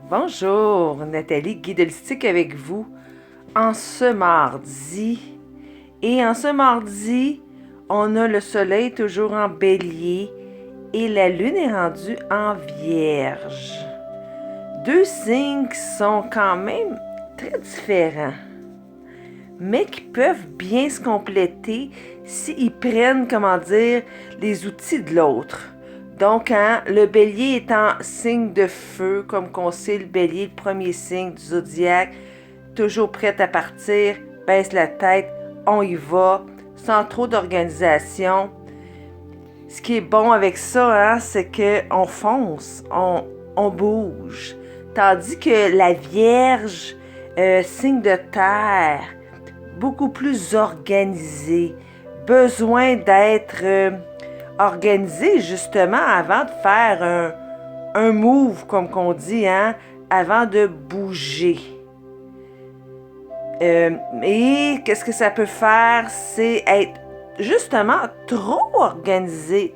Bonjour, Nathalie, guide holistique avec vous en ce mardi. Et en ce mardi, on a le soleil toujours en bélier et la lune est rendue en vierge. Deux signes qui sont quand même très différents, mais qui peuvent bien se compléter s'ils prennent, les outils de l'autre. Donc, le bélier est en signe de feu, comme qu'on sait, le bélier, le premier signe du zodiaque, toujours prêt à partir, baisse la tête, on y va, sans trop d'organisation. Ce qui est bon avec ça, c'est qu'on fonce, on bouge. Tandis que la Vierge, signe de terre, beaucoup plus organisée, besoin d'être organisé justement avant de faire un move, comme qu'on dit, avant de bouger. Et qu'est-ce que ça peut faire? C'est être justement trop organisé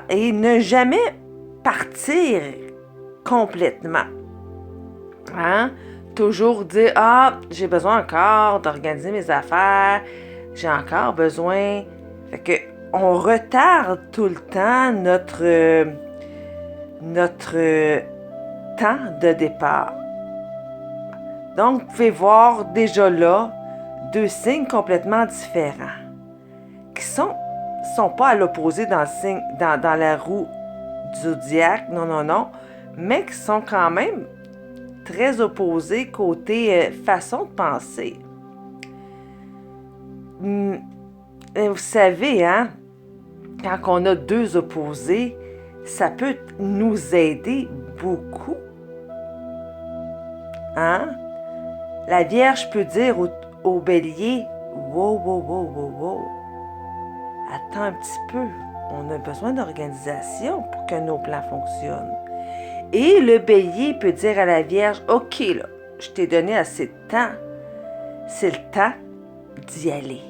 et ne jamais partir complètement. Toujours dire, j'ai besoin encore d'organiser mes affaires, j'ai encore besoin. Fait que on retarde tout le temps notre temps de départ. Donc, vous pouvez voir déjà là deux signes complètement différents qui sont pas à l'opposé dans la roue du zodiaque, non, mais qui sont quand même très opposés côté façon de penser. Vous savez, quand on a deux opposés, ça peut nous aider beaucoup. La Vierge peut dire au bélier, wow, attends un petit peu, on a besoin d'organisation pour que nos plans fonctionnent. Et le bélier peut dire à la Vierge, ok, là, je t'ai donné assez de temps, c'est le temps d'y aller.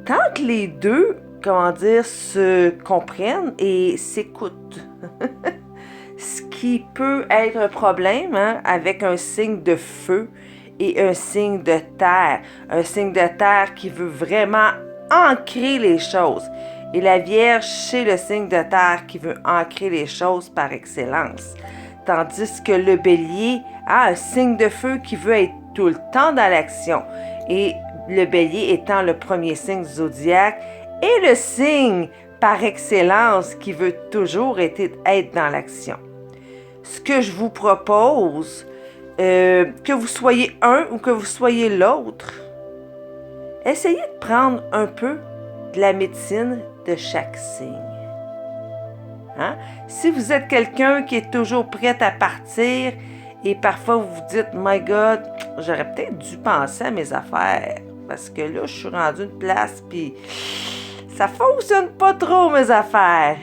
Tant que les deux, se comprennent et s'écoutent. Ce qui peut être un problème avec un signe de feu et un signe de terre. Un signe de terre qui veut vraiment ancrer les choses. Et la Vierge, c'est le signe de terre qui veut ancrer les choses par excellence. Tandis que le bélier a un signe de feu qui veut être tout le temps dans l'action. Et le bélier étant le premier signe du zodiaque et le signe par excellence qui veut toujours être dans l'action. Ce que je vous propose, que vous soyez un ou que vous soyez l'autre, essayez de prendre un peu de la médecine de chaque signe. Si vous êtes quelqu'un qui est toujours prêt à partir et parfois vous vous dites « My God, j'aurais peut-être dû penser à mes affaires parce que là, je suis rendu une place puis ça fonctionne pas trop mes affaires. »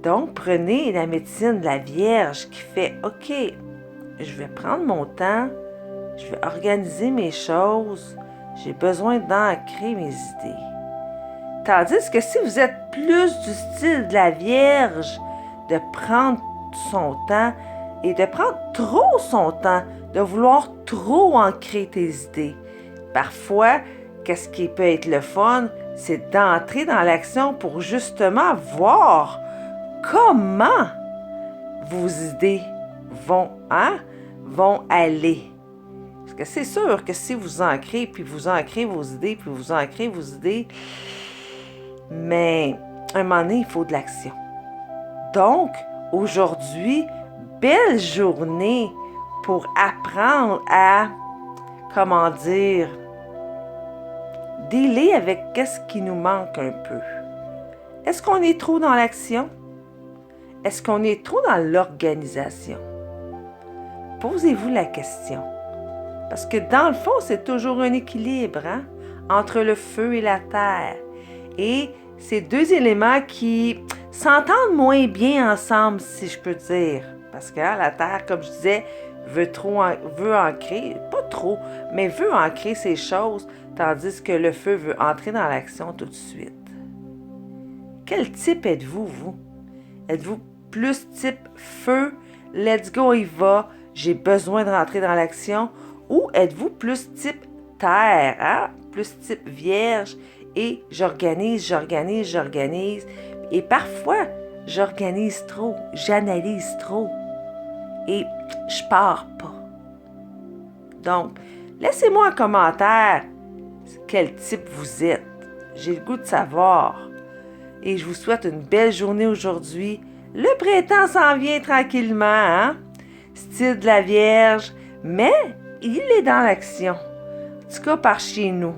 Donc, prenez la médecine de la Vierge qui fait « Ok, je vais prendre mon temps, je vais organiser mes choses, j'ai besoin d'ancrer mes idées. » Tandis que si vous êtes plus du style de la Vierge, de prendre son temps et de prendre trop son temps, de vouloir trop ancrer tes idées. Parfois, qu'est-ce qui peut être le fun, c'est d'entrer dans l'action pour justement voir comment vos idées vont aller. Parce que c'est sûr que si vous ancrez, puis vous ancrez vos idées, mais à un moment donné, il faut de l'action. Donc, aujourd'hui, belle journée pour apprendre à, dealer avec qu'est-ce qui nous manque un peu. Est-ce qu'on est trop dans l'action? Est-ce qu'on est trop dans l'organisation? Posez-vous la question. Parce que dans le fond, c'est toujours un équilibre entre le feu et la terre. Et ces deux éléments qui s'entendent moins bien ensemble, si je peux dire. Parce que la terre, comme je disais, veut ancrer, pas trop, mais veut ancrer ces choses, tandis que le feu veut entrer dans l'action tout de suite. Quel type êtes-vous, vous? Êtes-vous plus type feu, let's go, il va, j'ai besoin de rentrer dans l'action? Ou êtes-vous plus type terre, hein? Plus type vierge, et j'organise. Et parfois, j'organise trop, j'analyse trop, et je pars pas. Donc, laissez-moi un commentaire quel type vous êtes. J'ai le goût de savoir. Et je vous souhaite une belle journée aujourd'hui. Le printemps s'en vient tranquillement, hein? Style de la Vierge, mais il est dans l'action. En tout cas, par chez nous.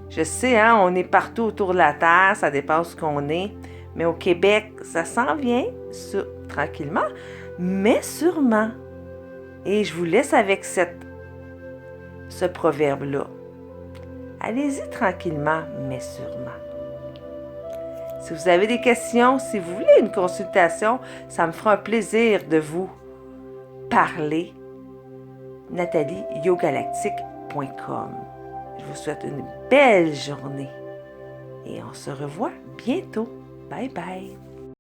Je sais, hein, on est partout autour de la Terre, ça dépend où qu'on est. Mais au Québec, ça s'en vient tranquillement, mais sûrement. Et je vous laisse avec ce proverbe-là. Allez-y tranquillement, mais sûrement. Si vous avez des questions, si vous voulez une consultation, ça me fera un plaisir de vous parler. NathalieYogalactique.com. Je vous souhaite une belle journée et on se revoit bientôt. Bye bye.